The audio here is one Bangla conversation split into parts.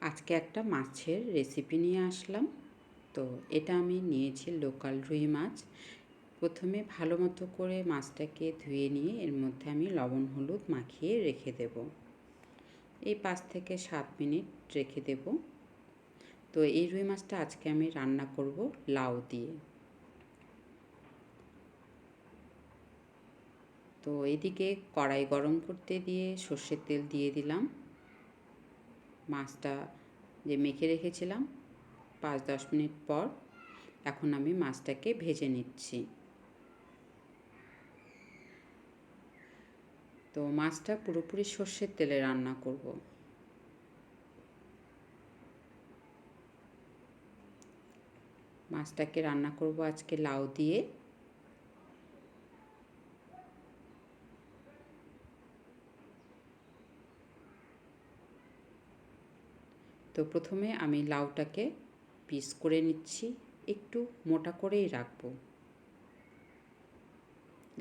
আজকে একটা মাছের রেসিপি নিয়ে আসলাম। তো এটা আমি নিয়েছি লোকাল রুই মাছ। প্রথমে ভালো মতো করে মাছটাকে ধুয়ে নিয়ে এর মধ্যে আমি লবণ হলুদ মাখিয়ে রেখে দেব। এই 5 থেকে 7 মিনিট রেখে দেব। তো এই রুই মাছটা আজকে আমি রান্না করব লাউ দিয়ে। তো এদিকে কড়াই গরম করতে দিয়ে সর্ষের তেল দিয়ে দিলাম। মাছটা যে মেখে রেখেছিলাম 5-10 মিনিট পর এখন আমি মাছটাকে ভেজে নিচ্ছি। তো মাছটা পুরোপুরি সর্ষের তেলে রান্না করব। মাছটাকে রান্না করব আজকে লাউ দিয়ে। তো প্রথমে আমি লাউটাকে পিস করে নিচ্ছি, একটু মোটা করেই রাখবো।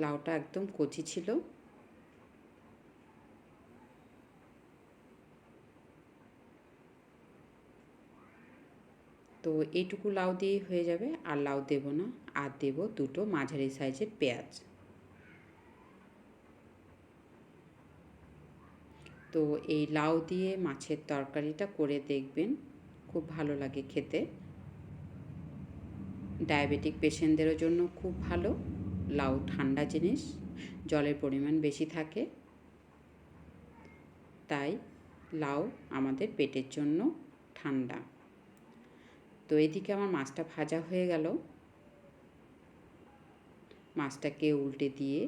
লাউটা একদম কচি ছিল। তো এইটুকু লাউ দিয়েই হয়ে যাবে, আর লাউ দেব না, আর দেব দুটো মাঝারি সাইজের পেঁয়াজ। তো এই লাউ দিয়ে মাছের তরকারিটা করে দেখবেন, খুব ভালো লাগে খেতে। ডায়াবেটিক পেশেন্টদের জন্য খুব ভালো। লাউ ঠান্ডা জিনিস, জলের পরিমাণ বেশি থাকে, তাই লাউ আমাদের পেটের জন্য ঠান্ডা। তো এদিকে আমার মাছটা ভাজা হয়ে গেল। মাছটাকে উল্টে দিয়ে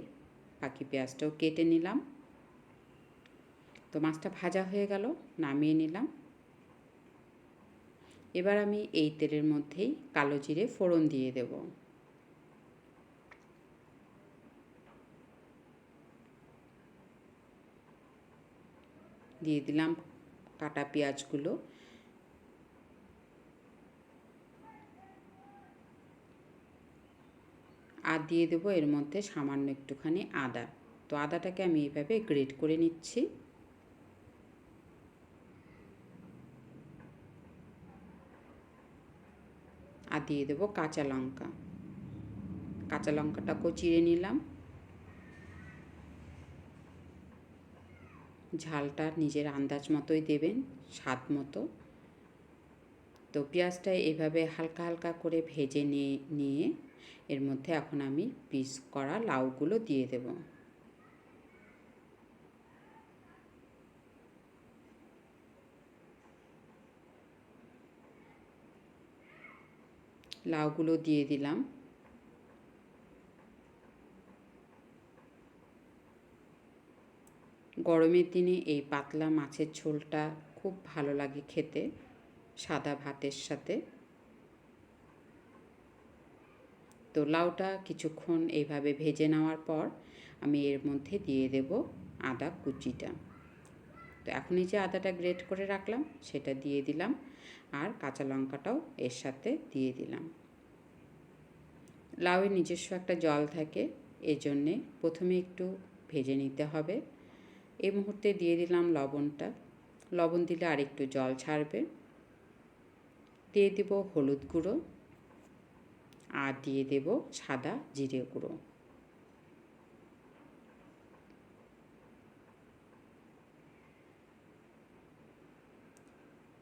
বাকি পেঁয়াজটাও কেটে নিলাম। তো মাছটা ভাজা হয়ে গেল, নামিয়ে নিলাম। এবার আমি এই তেলের মধ্যেই কালো জিরে ফোড়ন দিয়ে দেব। দিয়ে দিলাম কাটা পেঁয়াজগুলো। আর দিয়ে দেবো এর মধ্যে সামান্য একটুখানি আদা। তো আদাটাকে আমি এইভাবে গ্রেট করে নিচ্ছি। আর দিয়ে দেবো কাঁচা লঙ্কা। কাঁচা লঙ্কাটাকেও চিড়ে নিলাম। ঝালটা নিজের আন্দাজ মতোই দেবেন, স্বাদ মতো। তো পেঁয়াজটা এভাবে হালকা হালকা করে ভেজে নিয়ে এর মধ্যে এখন আমি পিস করা লাউগুলো দিয়ে দেব। লাউগুলো দিয়ে দিলাম। গরমের দিনে এই পাতলা মাছের ঝোলটা খুব ভালো লাগে খেতে, সাদা ভাতের সাথে। তো লাউটা কিছুক্ষণ এইভাবে ভেজে নেওয়ার পর আমি এর মধ্যে দিয়ে দেব আদা কুচিটা। তো এখন এই যে আদাটা গ্রেট করে রাখলাম সেটা দিয়ে দিলাম, আর কাঁচা লঙ্কাটাও এর সাথে দিয়ে দিলাম। লাউয়ের নিজস্ব একটা জল থাকে, এজন্যে প্রথমে একটু ভেজে নিতে হবে। এই মুহূর্তে দিয়ে দিলাম লবণটা। লবণ দিলে আর একটু জল ছাড়বে। দিয়ে দেব হলুদ গুঁড়ো, আর দিয়ে দেব সাদা জিরে গুঁড়ো।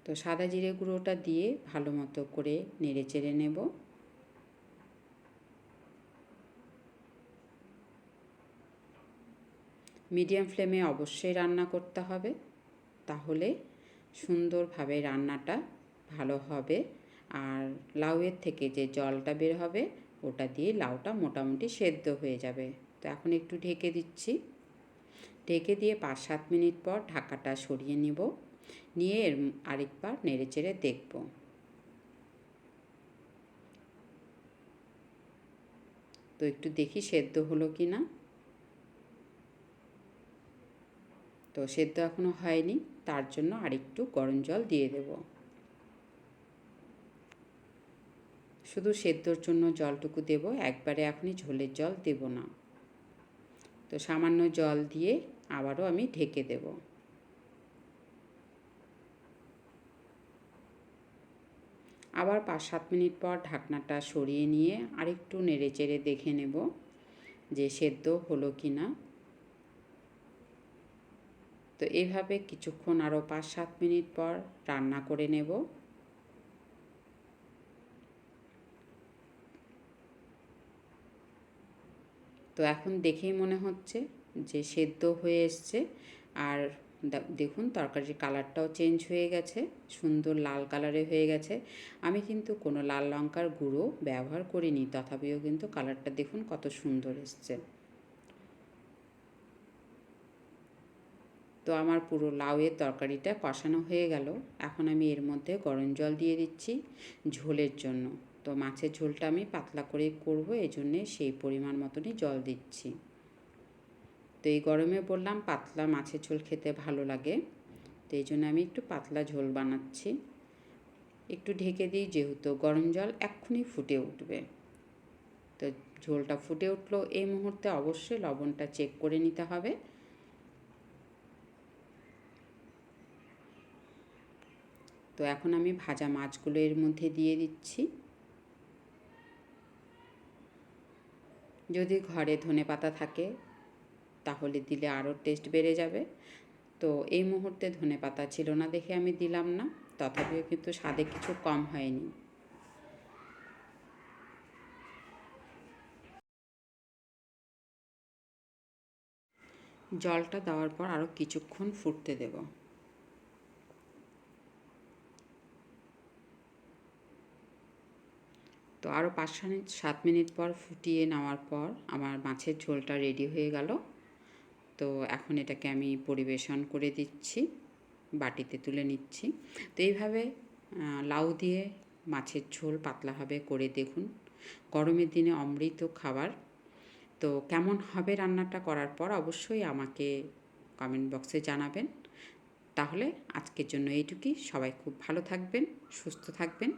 তো সাদা জিরে গুঁড়োটা দিয়ে ভালো মতো করে নেড়ে চেড়ে নেব। মিডিয়াম ফ্লেমে অবশ্যই রান্না করতে হবে, তাহলে সুন্দরভাবে রান্নাটা ভালো হবে। আর লাউয়ের থেকে যে জলটা বের হবে ওটা দিয়ে লাউটা মোটামুটি সেদ্ধ হয়ে যাবে। তো এখন একটু ঢেকে দিচ্ছি। ঢেকে দিয়ে 5-7 মিনিট পর ঢাকাটা সরিয়ে নিব, নিয়ে আরেকবার নেড়ে চেড়ে দেখব। তো একটু দেখি সেদ্ধ হলো কি না। তো সেদ্ধ এখনও হয়নি, তার জন্য আরেকটু গরম জল দিয়ে দেব। শুধু সেদ্ধর জন্য জলটুকু দেব, একবারে এখনই ঝোলের জল দেব না। তো সামান্য জল দিয়ে আবারও আমি ঢেকে দেব। আবার 5-7 মিনিট পর ঢাকনাটা সরিয়ে নিয়ে আরেকটু নেড়েচেড়ে দেখে নেব যে সেদ্ধ হলো কি না। তো এইভাবে কিছুক্ষণ আরও 5-7 মিনিট পর রান্না করে নেব। তো এখন দেখেই মনে হচ্ছে যে সেদ্ধ হয়ে এসছে। আর দেখুন তরকারির কালারটাও চেঞ্জ হয়ে গেছে, সুন্দর লাল কালারে হয়ে গেছে। আমি কিন্তু কোনো লাল লঙ্কার গুঁড়ো ব্যবহার করিনি, তথাপিও কিন্তু কালারটা দেখুন কত সুন্দর এসছে। তো আমার পুরো লাউয়ের তরকারিটা কষানো হয়ে গেল। এখন আমি এর মধ্যে গরম জল দিয়ে দিচ্ছি ঝোলের জন্য। তো মাছের ঝোলটা আমি পাতলা করে করব, এই জন্যে সেই পরিমাণ মতনই জল দিচ্ছি। তো এই গরমে বললাম পাতলা মাছের ঝোল খেতে ভালো লাগে, তো এই জন্য আমি একটু পাতলা ঝোল বানাচ্ছি। একটু ঢেকে দিই, যেহেতু গরম জল এক্ষুনি ফুটে উঠবে। তো ঝোলটা ফুটে উঠলো, এই মুহূর্তে অবশ্যই লবণটা চেক করে নিতে হবে। তো এখন আমি ভাজা মাছগুলো এর মধ্যে দিয়ে দিচ্ছি। যদি ঘরে ধনেপাতা থাকে তাহলে দিলে আরও টেস্ট বেড়ে যাবে। তো এই মুহূর্তে ধনেপাতা ছিল না দেখে আমি দিলাম না, তথাপিও কিন্তু স্বাদে কিছু কম হয়নি। জলটা দেওয়ার পর আরও কিছুক্ষণ ফুটতে দেব। তো আরও 5-7 মিনিট পর ফুটিয়ে নেওয়ার পর আমার মাছের ঝোলটা রেডি হয়ে গেল। তো এখন এটাকে আমি পরিবেশন করে দিচ্ছি, বাটিতে তুলে নিচ্ছি। তো এইভাবে লাউ দিয়ে মাছের ঝোল পাতলাভাবে করে দেখুন, গরমের দিনে অমৃত খাবার। তো কেমন হবে রান্নাটা করার পর অবশ্যই আমাকে কমেন্ট বক্সে জানাবেন। তাহলে আজকের জন্য এইটুকুই। সবাই খুব ভালো থাকবেন, সুস্থ থাকবেন।